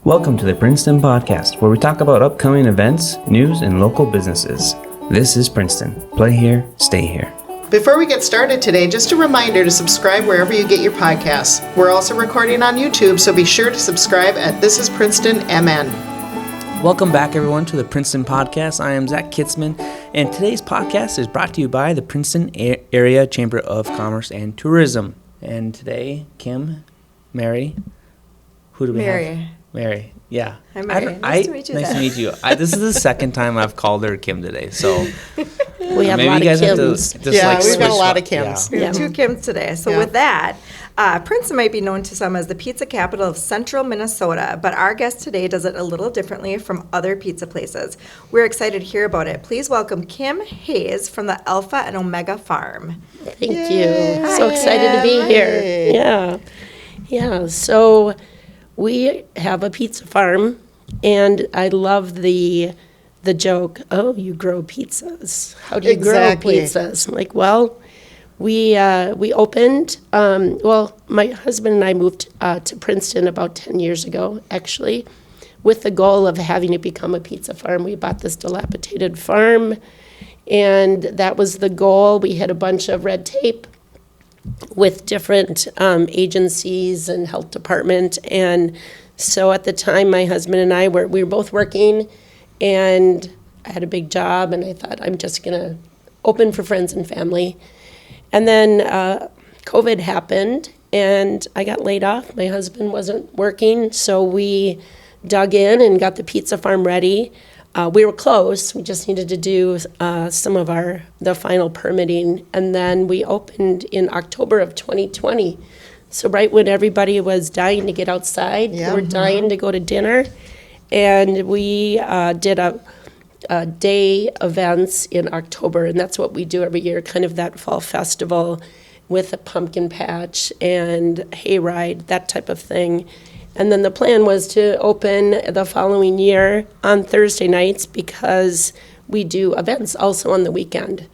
Welcome to the Princeton Podcast, where we talk about upcoming events, news, and local businesses. This is Princeton. Play here, stay here. Before we get started today, just a reminder to subscribe wherever you get your podcasts. We're also recording on YouTube, so be sure to subscribe at This is Princeton MN. Welcome back, everyone, to the Princeton Podcast. I am Zach Kitzman, and today's podcast is brought to you by the Princeton Area Chamber of Commerce and Tourism. And today, Kim, Mary, who do we have? Mary, yeah. Hi, Mary. Nice to meet you. Nice to meet you. This is the second time I've called her Kim today, so we have a lot of Kims. We've got a lot of Kims. We have two Kims today. So with that, Princeton might be known to some as the pizza capital of central Minnesota, but our guest today does it a little differently from other pizza places. We're excited to hear about it. Please welcome Kim Hayes from the Alpha and Omega Farm. Thank you. So excited to be here. Yeah. So we have a pizza farm, and I love the joke, oh, you grow pizzas. How do you grow pizzas? I'm like, well, we opened, my husband and I moved to Princeton about 10 years ago, actually, with the goal of having it become a pizza farm. We bought this dilapidated farm, and that was the goal. We had a bunch of red tape with different agencies and health department. And so at the time, my husband and I we were both working, and I had a big job, and I thought, I'm just going to open for friends and family. And then COVID happened, and I got laid off. My husband wasn't working, so we dug in and got the pizza farm ready. We were close. We just needed to do some of the final permitting, and then we opened in October of 2020. So right when everybody was dying to get outside, we were dying to go to dinner, and we did a day events in October, and that's what we do every year, kind of that fall festival with a pumpkin patch and hayride, that type of thing. And then the plan was to open the following year on Thursday nights because we do events also on the weekend.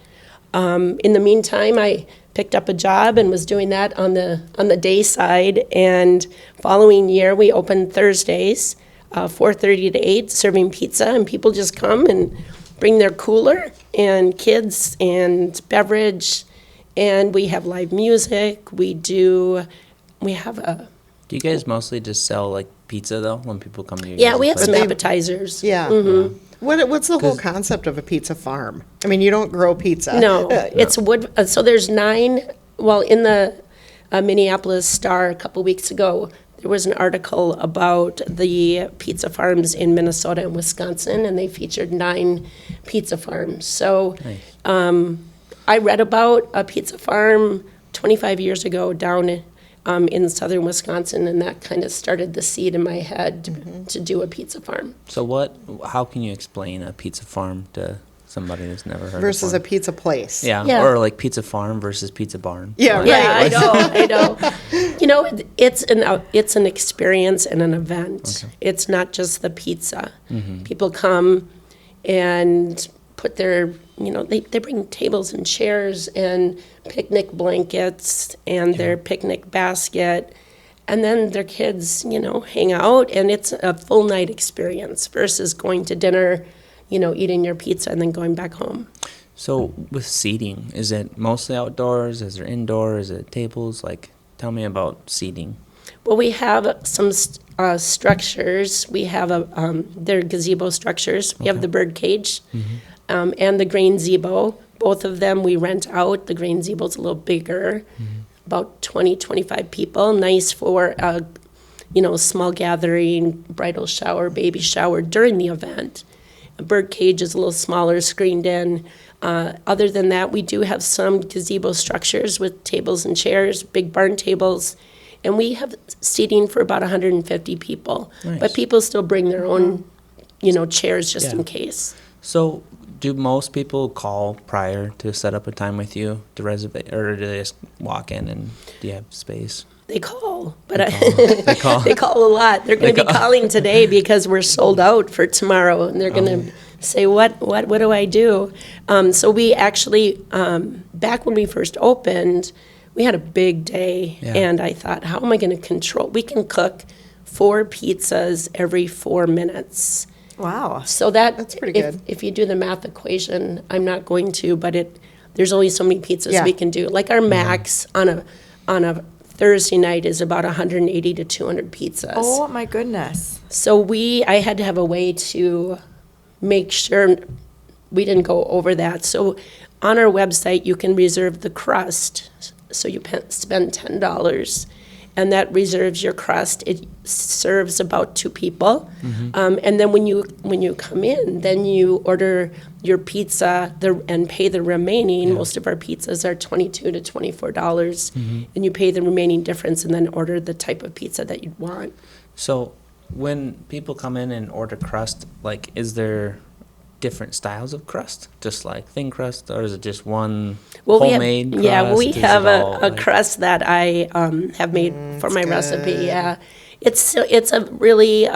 In the meantime, I picked up a job and was doing that on the day side. And following year, we opened Thursdays, 4:30 to 8, serving pizza. And people just come and bring their cooler and kids and beverage. And we have live music. Do you guys mostly just sell like pizza though when people come to you? Yeah, we have some appetizers. Yeah. Mm-hmm. What's the whole concept of a pizza farm? I mean, you don't grow pizza. No, it's wood. So there's 9. Well, in the Minneapolis Star a couple weeks ago, there was an article about the pizza farms in Minnesota and Wisconsin, and they featured 9 pizza farms. So I read about a pizza farm 25 years ago down in southern Wisconsin, and that kind of started the seed in my head to do a pizza farm. So how can you explain a pizza farm to somebody who's never heard versus of a pizza place? Yeah, or like pizza farm versus pizza barn. Yeah, right. I know. You know, it's an experience and an event. Okay. It's not just the pizza. Mm-hmm. People come and put their, they bring tables and chairs and picnic blankets and their picnic basket, and then their kids, hang out, and it's a full night experience versus going to dinner, eating your pizza and then going back home. So with seating, is it mostly outdoors? Is there indoors? Is it tables? Tell me about seating. Well, we have some structures. We have they're gazebo structures. We have the bird cage. Mm-hmm. And the grain zebo. Both of them we rent out. The grain zebo's a little bigger, about 20, 25 people. Nice for a small gathering, bridal shower, baby shower during the event. A bird cage is a little smaller, screened in. Other than that, we do have some gazebo structures with tables and chairs, big barn tables. And we have seating for about 150 people. Nice. But people still bring their own, chairs just in case. So do most people call prior to set up a time with you to reserve, or do they just walk in and do you have space? They call, but they call a lot. They're going to be calling today because we're sold out for tomorrow, and they're going to say, what do I do? So we actually, back when we first opened, we had a big day, and I thought, how am I going to control? We can cook 4 pizzas every 4 minutes. Wow. So that's pretty good. If you do the math equation, I'm not going to, but there's only so many pizzas Yeah. we can do. Like our max on a Thursday night is about 180 to 200 pizzas. Oh, my goodness. So I had to have a way to make sure we didn't go over that. So on our website, you can reserve the crust. So you spend $10, and that reserves your crust. It serves about 2 people. And then when you come in, then you order your pizza and pay the remaining. Most of our pizzas are $22 to $24, and you pay the remaining difference and then order the type of pizza that you want. So when people come in and order crust, like, is there different styles of crust? Just like thin crust, or is it just one homemade crust? Yeah, we Is it have all, a like- crust that I have made for my recipe. good. Yeah, it's a really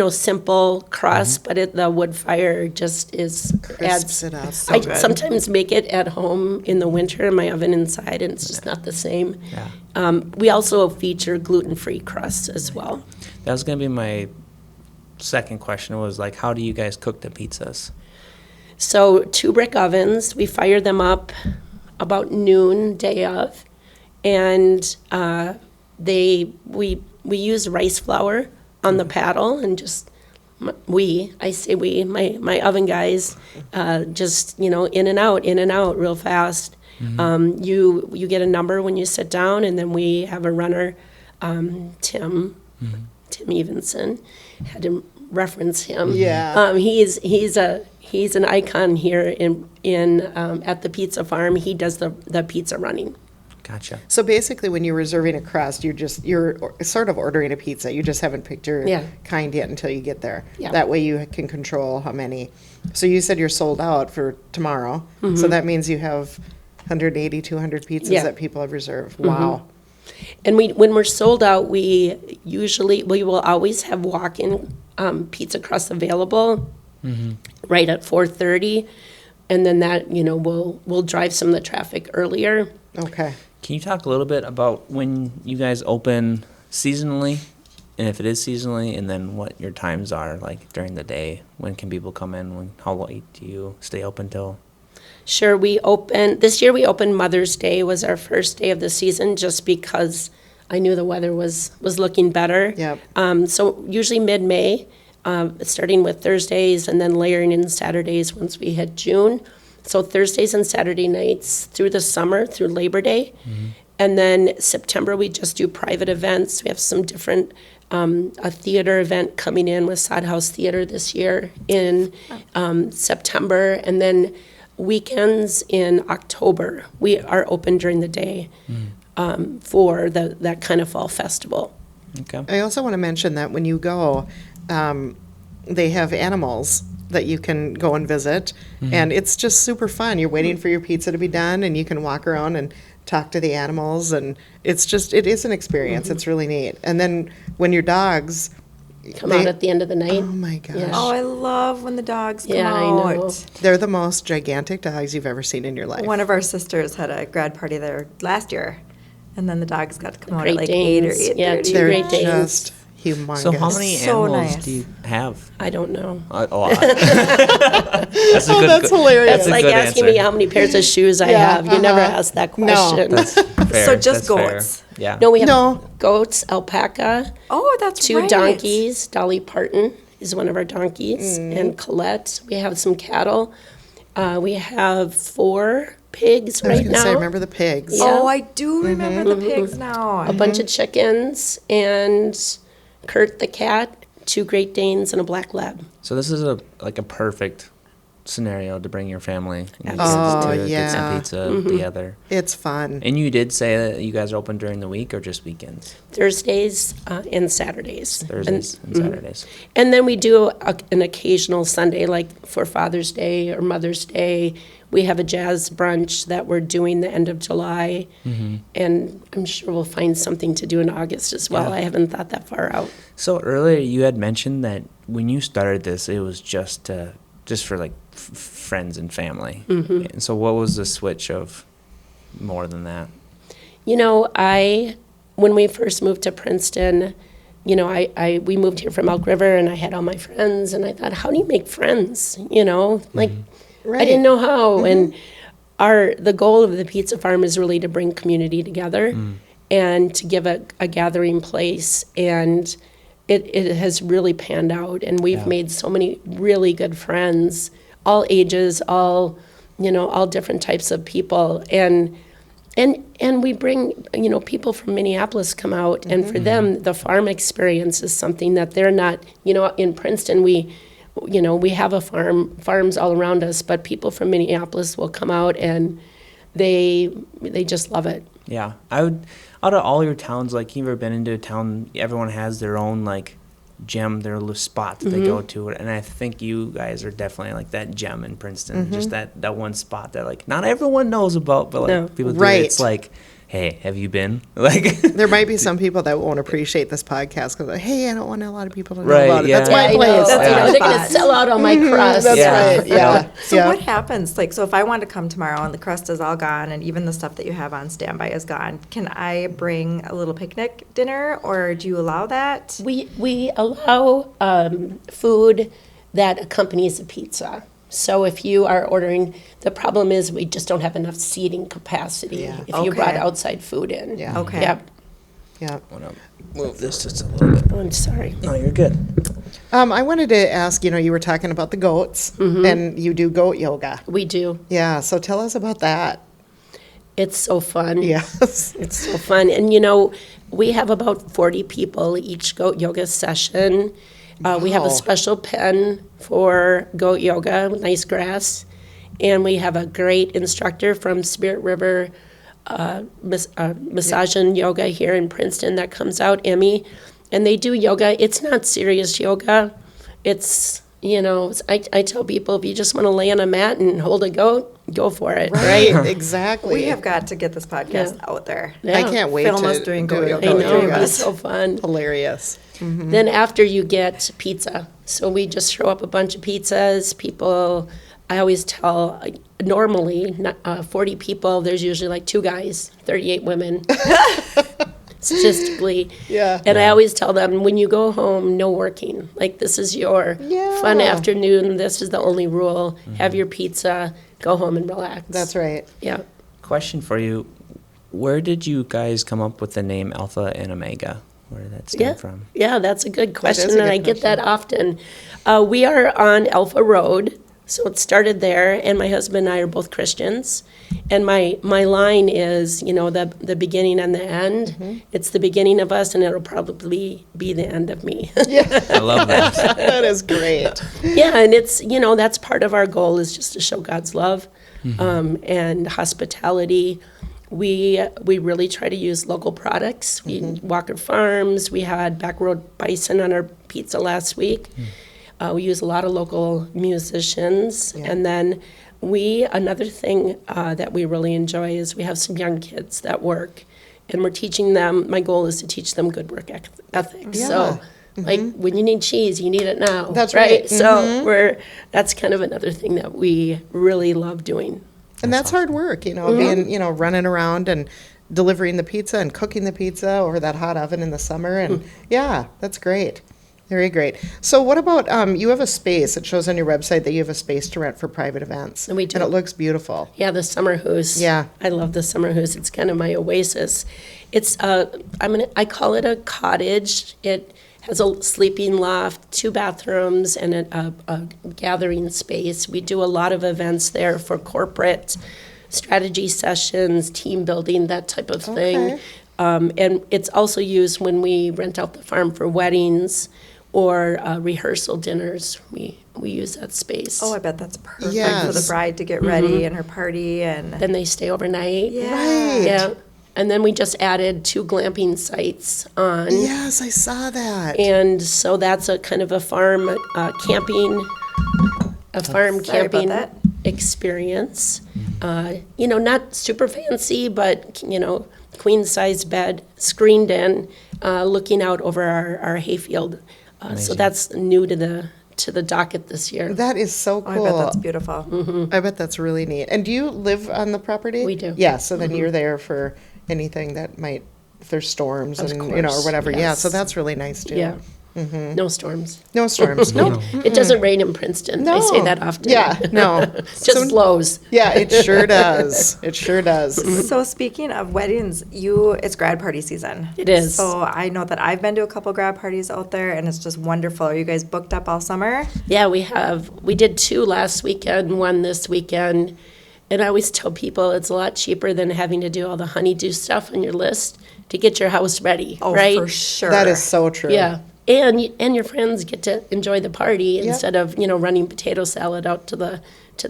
simple crust, but the wood fire just Crisps it up. So I good. sometimes make it at home in the winter in my oven inside, and it's just not the same. Yeah. We also feature gluten-free crusts as well. That was gonna be my second question. Was like, how do you guys cook the pizzas? So 2 brick ovens, we fire them up about noon day of, and we use rice flour on the paddle, and just my oven guys, just in and out real fast. You get a number when you sit down, and then we have a runner, Tim Evenson, had to reference him. Yeah. He's an icon here in at the pizza farm. He does the pizza running. Gotcha. So basically, when you're reserving a crust, you're sort of ordering a pizza. You just haven't picked your Yeah. kind yet until you get there. Yeah. That way you can control how many. So you said you're sold out for tomorrow. So that means you have 180, 200 pizzas Yeah. that people have reserved. Wow. And when we're sold out, we will always have walk-in pizza crusts available right at 4:30, and then that we'll drive some of the traffic earlier. Okay. Can you talk a little bit about when you guys open seasonally, and if it is seasonally, and then what your times are like during the day? When can people come in? How late do you stay open till? Sure, this year we opened Mother's Day was our first day of the season, just because I knew the weather was looking better. Yep. So usually mid-May, starting with Thursdays and then layering in Saturdays once we hit June. So Thursdays and Saturday nights through the summer, through Labor Day. And then September, we just do private events. We have some different, a theater event coming in with Sod House Theater this year in September. And then weekends in October, we are open during the day for that kind of fall festival. Okay. I also want to mention that when you go, they have animals that you can go and visit, and it's just super fun. You're waiting for your pizza to be done, and you can walk around and talk to the animals, and it is an experience. It's really neat. And then when your dogs Come out at the end of the night. oh my gosh, Yeah. Oh, I love when the dogs come Yeah, I out. know. they're the most gigantic dogs you've ever seen in your life. One of our sisters had a grad party there last year, and then the dogs got to come out Great at like 8 or Danes. 8:30. Yeah, two They're Great Danes. just humongous. So how many So animals nice. do you have? I don't know. A lot. That's a Oh, good, that's hilarious. That's a like good asking answer. me how many pairs of shoes I Yeah, have. You never uh-huh. ask that No. question. That's fair. So just That's fair. goats? Yeah. No, we have No. goats, alpaca, Oh, that's 2 right. donkeys. Dolly Parton is one of our donkeys, and Colette. We have some cattle. We have 4 pigs I was right going to now. say, remember the pigs? Yeah. Oh, I do remember the pigs now. A bunch of chickens, and Kurt the cat, 2 Great Danes, and a black lab. So this is a perfect scenario to bring your family and Absolutely. to get some Oh, yeah. pizza together. It's fun. And you did say that you guys are open during the week or just weekends? Thursdays and Saturdays. Thursdays and Saturdays. And then we do an occasional Sunday, like for Father's Day or Mother's Day. We have a jazz brunch that we're doing the end of July. And I'm sure we'll find something to do in August as well. Yeah. I haven't thought that far out. So earlier you had mentioned that when you started this, it was just for like friends and family. And so what was the switch of more than that? You know, when we first moved to Princeton, we moved here from Elk River, and I had all my friends, and I thought, how do you make friends? Like, I didn't know how. And the goal of the Pizza Farm is really to bring community together and to give a gathering place. And it has really panned out. And we've made so many really good friends, all ages, all different types of people. And we bring, people from Minneapolis come out, and for them, the farm experience is something that they're not, in Princeton, we have farms all around us, but people from Minneapolis will come out, and they just love it. Yeah. Out of all your towns, like, you've ever been into a town, everyone has their own, like, gem, their little spot that they go to, and I think you guys are definitely like that gem in Princeton, just that one spot that, like, not everyone knows about, but, like, people do. Right. It's like, hey, have you been? Like, There might be some people that won't appreciate this podcast because, hey, I don't want a lot of people to know Right, about it. yeah. That's my I know. place. They're going to sell out on my crust. That's Yeah. right. Yeah. So what happens? Like, so if I want to come tomorrow and the crust is all gone and even the stuff that you have on standby is gone, can I bring a little picnic dinner, or do you allow that? We allow food that accompanies a pizza. So if you are ordering, the problem is we just don't have enough seating capacity if you brought Okay. outside food in. Yeah. Okay. Yep. Yeah. I want to move this just a little bit. Oh, I'm sorry. No, you're good. I wanted to ask, you were talking about the goats, and you do goat yoga. We do. Yeah, so tell us about that. It's so fun. Yes. It's so fun. And, we have about 40 people each goat yoga session. We have Wow. a special pen for goat yoga, nice grass. And we have a great instructor from Spirit River Massage and Yoga here in Princeton that comes out, Emmy. And they do yoga. It's not serious yoga. It's, I tell people, if you just want to lay on a mat and hold a goat, go for it, right? Exactly. We have got to get this podcast out there. I can't wait Film to us doing do goat it. yoga. I Goat know, yoga. it'd be so fun. Hilarious. Then after you get pizza. So we just throw up a bunch of pizzas. People, I always tell, normally 40 people, there's usually like 2 guys, 38 women. Statistically. Yeah. And I always tell them, when you go home, no working. Like, this is your fun afternoon. This is the only rule. Have your pizza, go home and relax. That's right. Yeah. Question for you. Where did you guys come up with the name Alpha and Omega? Where did that stem from? Yeah, that's a good question, is a and good I get that often. We are on Alpha Road, so it started there, and my husband and I are both Christians. And my line is, the beginning and the end. It's the beginning of us, and it'll probably be the end of me. I love that. That is great. Yeah, and it's, that's part of our goal, is just to show God's love and hospitality. We really try to use local products. Walker Farms, we had Back Road Bison on our pizza last week. We use a lot of local musicians. And then another thing that we really enjoy is we have some young kids that work, and we're teaching them, my goal is to teach them good work ethics. Yeah. So, like, when you need cheese, you need it now. That's right. So that's kind of another thing that we really love doing. And that's hard work, being, running around and delivering the pizza and cooking the pizza over that hot oven in the summer. And yeah, that's great. Very great. So what about, you have a space, it shows on your website that you have a space to rent for private events. We do. And it looks beautiful. Yeah, the summer house. Yeah. I love the summer house. It's kind of my oasis. It's I call it a cottage. It has a sleeping loft, 2 bathrooms, and a gathering space. We do a lot of events there for corporate strategy sessions, team building, that type of thing. Okay. And it's also used when we rent out the farm for weddings or rehearsal dinners. We use that space. Oh, I bet that's perfect for Yes. the bride to get ready and her party and Then they stay overnight. Right. Yeah. And then we just added 2 glamping sites on. Yes, I saw that. And so that's a kind of a farm camping Sorry about camping that. experience. Not super fancy, but, queen size bed, screened in, looking out over our hayfield. So that's new to the docket this year. That is so Oh, cool. I bet that's beautiful. I bet that's really neat. And do you live on the property? We do. Yeah, so then you're there for anything that might if there's storms Of and, or course, whatever. Yeah, so yes. that's really nice too. Yeah. No storms. No storms. Nope. It doesn't rain in Princeton. I say No. that often. Yeah, no. Just blows. Yeah, it sure does. It sure does. So speaking of weddings, it's grad party season. It is. So I know that I've been to a couple grad parties out there, and it's just wonderful. Are you guys booked up all summer? Yeah, we have. We did 2 last weekend, 1 this weekend. And I always tell people it's a lot cheaper than having to do all the honeydew stuff on your list to get your house ready, Oh, right? for sure. That is so true. Yeah. And your friends get to enjoy the party instead of, running potato salad out to the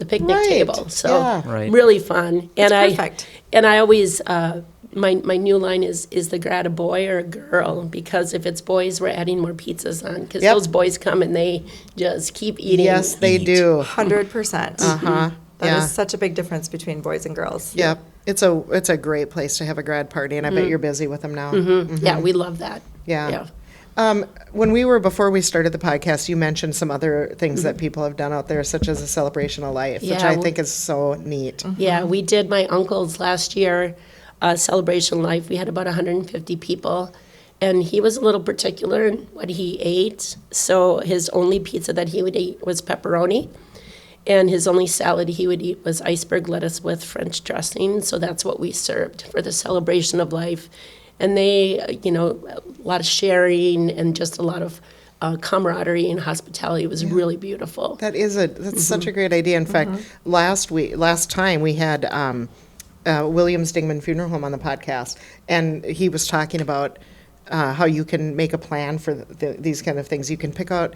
picnic Right. table. So Yeah. Right. really fun. And perfect. I always my new line is the grad a boy or a girl? Because if it's boys, we're adding more pizzas on because Yep. those boys come and they just keep eating. Yes, they do. 100%. Uh-huh. That Yeah. is such a big difference between boys and girls. Yep. It's a great place to have a grad party, and I bet you're busy with them now. Yeah, we love that. Yeah. Before we started the podcast, you mentioned some other things that people have done out there, such as a celebration of life, which Yeah, I well- think is so neat. Yeah, we did my uncle's last year, Celebration Life. We had about 150 people, and he was a little particular in what he ate. So his only pizza that he would eat was pepperoni, and his only salad he would eat was iceberg lettuce with French dressing. So that's what we served for the Celebration of Life. And they, a lot of sharing and just a lot of camaraderie and hospitality. It was really beautiful. That's such a great idea. In fact, last time we had Williams Dingman Funeral Home on the podcast, and he was talking about how you can make a plan for these kind of things. You can pick out,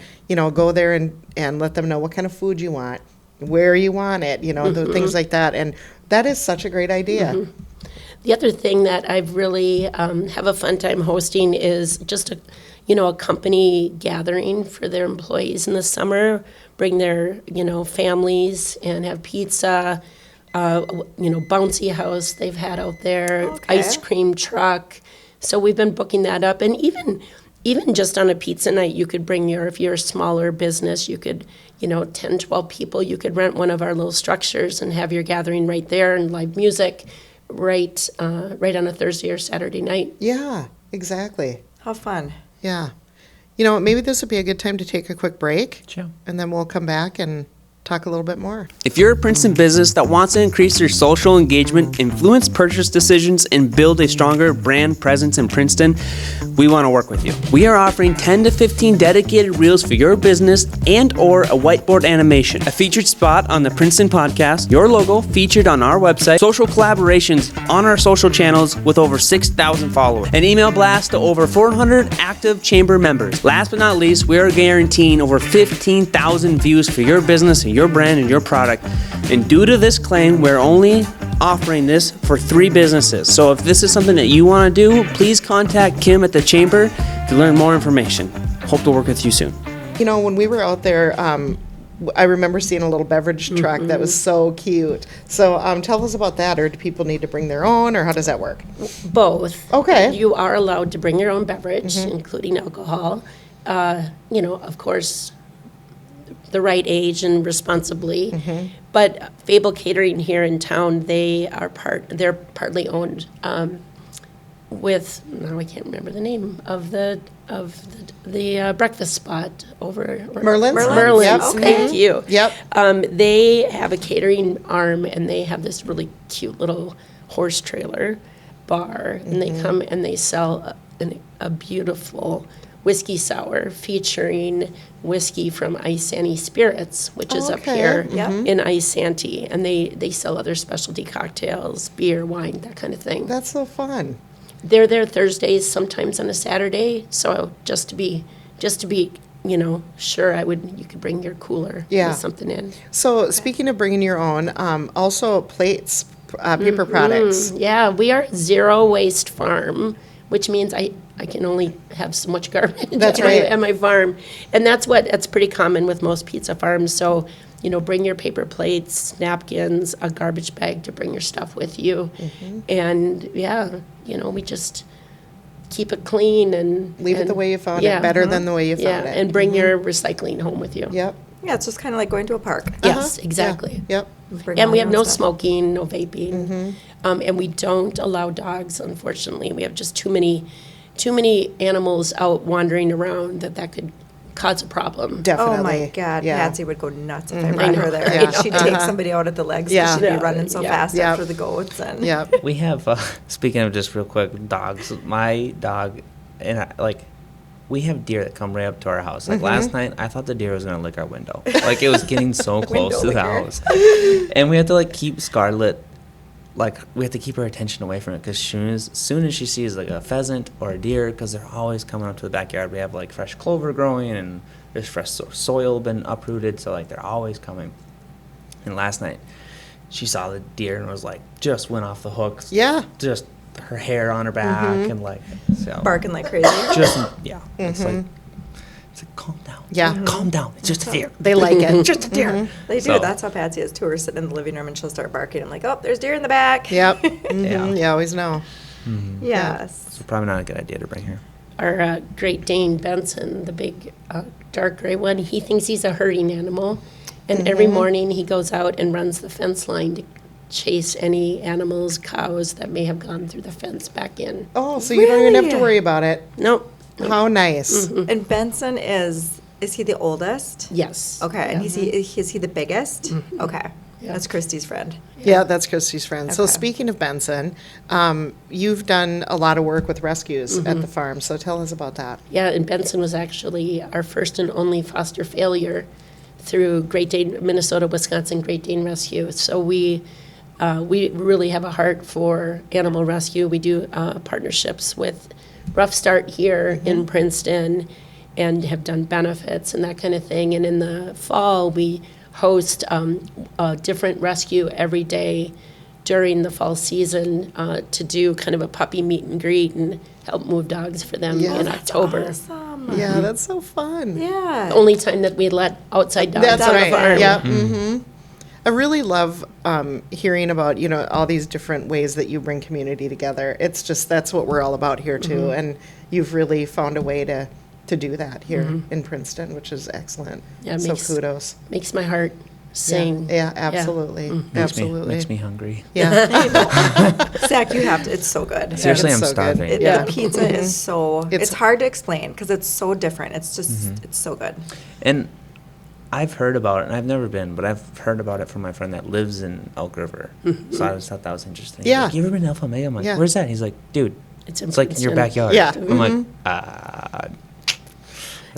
go there and let them know what kind of food you want, where you want it, the things like that. And that is such a great idea. The other thing that I've really have a fun time hosting is just a company gathering for their employees in the summer. Bring their families and have pizza. Bouncy house they've had out there, Okay. ice cream truck. So we've been booking that up, and even just on a pizza night, you could bring if you're a smaller business, you could 10, 12 people, you could rent one of our little structures and have your gathering right there and live music. Right on a Thursday or Saturday night. Yeah, exactly. How fun. Yeah. Maybe this would be a good time to take a quick break. Sure. And then we'll come back and talk a little bit more. If you're a Princeton business that wants to increase their social engagement, influence purchase decisions, and build a stronger brand presence in Princeton, we want to work with you. We are offering 10 to 15 dedicated reels for your business and or a whiteboard animation, a featured spot on the Princeton podcast, your logo featured on our website, social collaborations on our social channels with over 6,000 followers, an email blast to over 400 active chamber members. Last but not least, we are guaranteeing over 15,000 views for your business and your brand and your product. And due to this claim, we're only offering this for 3 businesses. So if this is something that you want to do, please contact Kim at the Chamber to learn more information. Hope to work with you soon. When we were out there, I remember seeing a little beverage truck that was so cute. So tell us about that, or do people need to bring their own, or how does that work? Both. Okay. You are allowed to bring your own beverage, including alcohol. Of course, the right age and responsibly. But Fable Catering here in town, they're partly owned with, now I can't remember the name of the breakfast spot over Merlin's? Merlin's. Yep. Thank you. Yep. They have a catering arm, and they have this really cute little horse trailer bar, and they come and they sell a beautiful whiskey sour featuring whiskey from Ice Santee Spirits, which is up Okay. here Yep. in Ice Santee, and they sell other specialty cocktails, beer, wine, that kind of thing. That's so fun. They're there Thursdays, sometimes on a Saturday. So just to be, sure, you could bring your cooler Yeah. with something in. So speaking of bringing your own, also plates, paper products. Yeah, we are a zero waste farm, which means I can only have so much garbage That's at, right. at my farm. And that's pretty common with most pizza farms. So, bring your paper plates, napkins, a garbage bag to bring your stuff with you. And we just keep it clean and Leave it the way you found it, better than the way you found it. And bring your recycling home with you. Yep. Yeah, it's just kind of like going to a park. Yes, Yeah. exactly. Yep. Bring And all we your have own no stuff. smoking, no vaping, and we don't allow dogs. Unfortunately, we have just too many animals out wandering around that could cause a problem. Definitely. Oh my God, Yeah. Patsy would go nuts if I brought her there. Yeah. She'd take somebody out at the legs Yeah. because she'd be Yeah. running so Yeah. fast Yeah. after the goats. And Yep. We have, speaking of just real quick, dogs. My dog, and we have deer that come right up to our house. Like last night, I thought the deer was gonna lick our window. Like it was getting so close to the licker. house, and we have to like keep Scarlett. Like we have to keep her attention away from it because soon as she sees like a pheasant or a deer, because they're always coming up to the backyard. We have like fresh clover growing and there's fresh soil been uprooted, so like they're always coming. And last night, she saw the deer and was like, just went off the hook. Yeah. Just her hair on her back and like so. barking like crazy. Just yeah. It's like calm down. Yeah. Calm down. It's just a deer. They like it. Just a deer. They do. So- That's how Patsy is too. We're sitting in the living room and she'll start barking. I'm like, oh, there's deer in the back. Yep. Mhm. Yeah. You always know. Yes. So probably not a good idea to bring her. Our Great Dane Benson, the big dark gray one, he thinks he's a herding animal, and every morning he goes out and runs the fence line to chase any animals, cows that may have gone through the fence back in. Oh, so you don't even have to Really? worry about it. Nope. How nice. And Benson is he the oldest? Yes. Okay. And is he the biggest? Okay. Yeah. That's Christy's friend. Yeah, that's Christy's friend. So Okay. speaking of Benson, you've done a lot of work with rescues at the farm. So tell us about that. Yeah, and Benson was actually our first and only foster failure through Great Dane, Minnesota, Wisconsin Great Dane Rescue. So we really have a heart for animal rescue. We do partnerships with Rough Start here in Princeton and have done benefits and that kind of thing. And in the fall, we host a different rescue every day during the fall season to do kind of a puppy meet and greet and help move dogs for them Yeah. in October. Awesome. Yeah, that's so fun. Yeah. The only time that we let outside dogs That's on right. the farm. Yeah. I really love hearing about, all these different ways that you bring community together. It's just, that's what we're all about here too. And you've really found a way to do that here in Princeton, which is excellent. Yeah, it so makes- kudos. Makes my heart sing. Yeah, absolutely. Absolutely. Makes me hungry. Yeah. Zach, you have to. It's so good. Seriously, it's I'm so good. starving. Yeah. The pizza is so. It's- It's hard to explain because it's so different. It's just. It's so good. And I've heard about it, and I've never been, but I've heard about it from my friend that lives in Elk River. So I just thought that was interesting. He's Yeah. like, you ever been to Alpha Omega? I'm like, Yeah. where's that? He's like, dude, It's in it's like in your Princeton. backyard. Yeah. I'm like,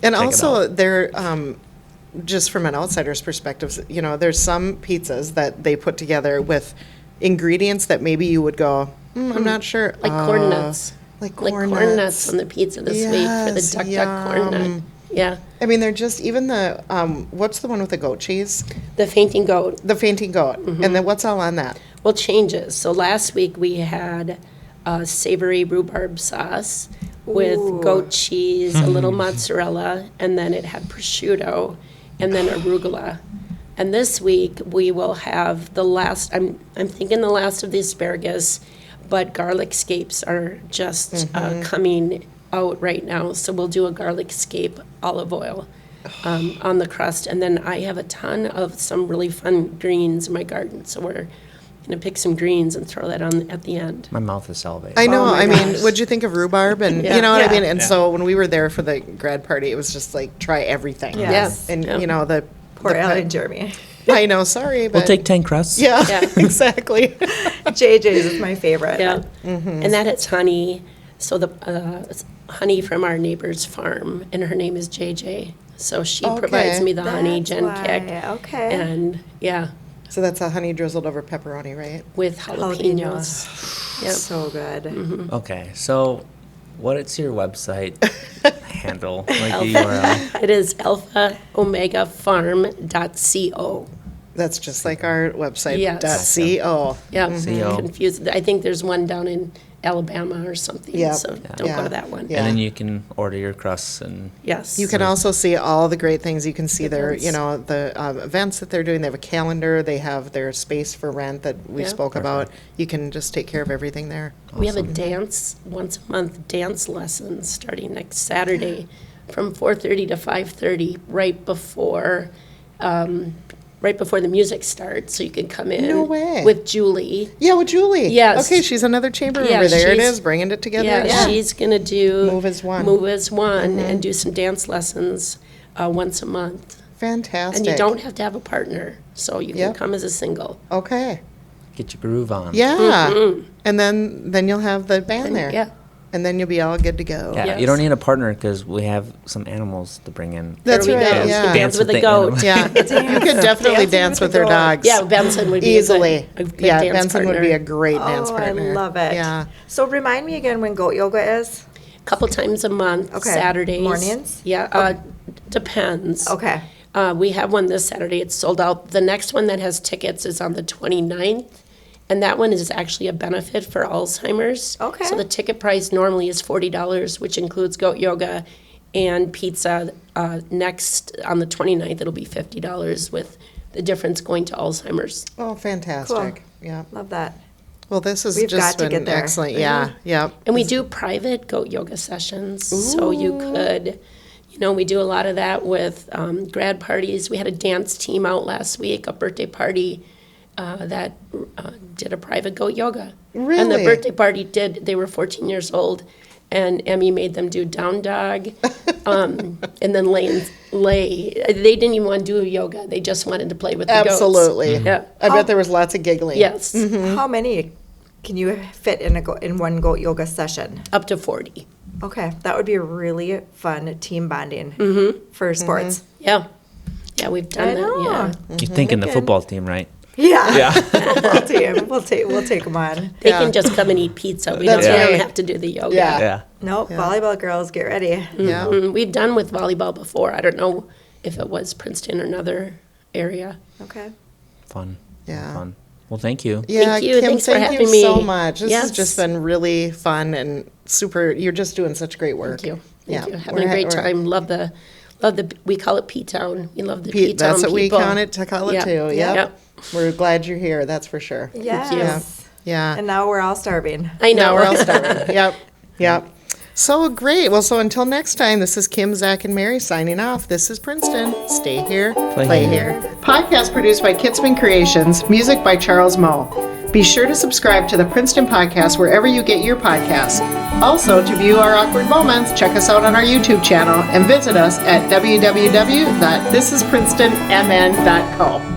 And check it also, out. they're just from an outsider's perspective, there's some pizzas that they put together with ingredients that maybe you would go, I'm not sure. Like corn nuts. Like Like corn corn nuts nuts on the pizza this week for the Yes, duck corn nut. yum. Yeah. I mean, they're just even the what's the one with the goat cheese? The fainting goat. The fainting goat, Mm-hmm. and then what's all on that? Well, changes. So last week we had savory rhubarb sauce with Ooh. goat cheese, a little mozzarella, and then it had prosciutto, and then arugula. And this week we will have the last. I'm thinking the last of the asparagus, but garlic scapes are just coming out right now. So we'll do a garlic scape olive oil on the crust, and then I have a ton of some really fun greens in my garden. So we're gonna pick some greens and throw that on at the end. My mouth is salivating. I know. Oh my I mean, gosh. what'd you think of rhubarb? And Yeah. you know what I Yeah. mean. And so when we were there for the grad party, it was just like try everything. Yes. And Yeah. the Poor the Allie pe- and Jeremy. I know. Sorry, but We'll take 10 crusts. Yeah, Yeah. exactly. JJ's is my favorite. Yeah, Mm-hmm. and that it's honey. So the it's honey from our neighbor's farm, and her name is JJ. So she provides Okay. me the honey, That's Jen why, Kick, okay. and yeah, So that's a honey drizzled over pepperoni, right? with jalapenos. Yep. So good. Okay, so what is your website handle? Like the URL? It is alphaomegafarm.co. That's just like our website. Yes. .co. Yeah, CO. confused. I think there's one down in Alabama or something. Yep. So don't Yeah. go to that one. Yeah. And then you can order your crusts and Yes. You can also see all the great things. You can see their, Events. the events that they're doing. They have a calendar. They have their space for rent that we Yeah. spoke about. You can just take care of everything there. We have a dance, once a month dance lesson starting next Saturday from 4:30 to 5:30, right before right before the music starts, so you can come in No way. with Julie. Yeah, with Julie. Yes. Okay, she's another chamber Yeah, member. There it she's- is, bringing it together. Yeah, she's gonna do Move as One. Move as One, and do some dance lessons once a month. Fantastic. And you don't have to have a partner, so you can Yep. come as a single. Okay. Get your groove on. Yeah. And then you'll have the band there. Yeah. And then you'll be all good to go. Yeah, Yes. you don't need a partner because we have some animals to bring in. That's There we right. go. Yeah. Dance with the the goat. animals. Yeah. You could definitely Dancing dance with with the their goat. dogs. Yeah, Benson would be Easily. a good Yeah, dance Benson would partner. be a great dance Oh, partner. I love it. Yeah. So remind me again when goat yoga is? Couple times a month, Okay. Saturdays. Mornings? Yeah, depends. Okay. We have one this Saturday. It's sold out. The next one that has tickets is on the 29th. And that one is actually a benefit for Alzheimer's. Okay. So the ticket price normally is $40, which includes goat yoga and pizza. Next, on the 29th, it'll be $50 with the difference going to Alzheimer's. Oh, fantastic. Yeah. Love that. Well, this has We've just got to been get there. excellent. Yeah. Yeah. And we do private goat yoga sessions, so you could, we do a lot of that with grad parties. We had a dance team out last week, a birthday party that did a private goat yoga. And the Really? birthday party they were 14 years old, and Emmy made them do down dog, and then lay. They didn't even want to do yoga, they just wanted to play with the goats. Absolutely. Yeah. I bet there was lots of giggling. Yes, How many can you fit in one goat yoga session? up to 40. Okay, that would be a really fun team bonding for sports. Yeah. Yeah, we've done I that, know. yeah. You're thinking the Wicked. football team, right? Yeah. Football team. We'll take them on. They Yeah. can just come and eat pizza. We That's don't right. have to do the yoga. Yeah. Yeah. Nope. Volleyball girls, get ready. Yeah. We've done with volleyball before. I don't know if it was Princeton or another area. Okay. Fun. Yeah. Fun. Well, thank you. Yeah, Thank you. Kim, Thanks for thank having you so me. much. This has Yes. just been really fun and super. You're just doing such great work. Thank you. Yeah. Thank you. Having a great time. Love the, we call it P-Town. We love the Pete, P-Town that's what we people. call it Yeah. too. Yep. Yep. We're glad you're here. That's for sure. Yes. Yeah. And now we're all starving. I know. Now we're all starting. Yep. Yep. So great. Well, so until next time, this is Kim, Zach, and Mary signing off. This is Princeton. Stay here, play here. Podcast produced by Kitzman Creations. Music by Charles Moe. Be sure to subscribe to the Princeton Podcast wherever you get your podcasts. Also, to view our awkward moments, check us out on our YouTube channel and visit us at www.thisisprincetonmn.co.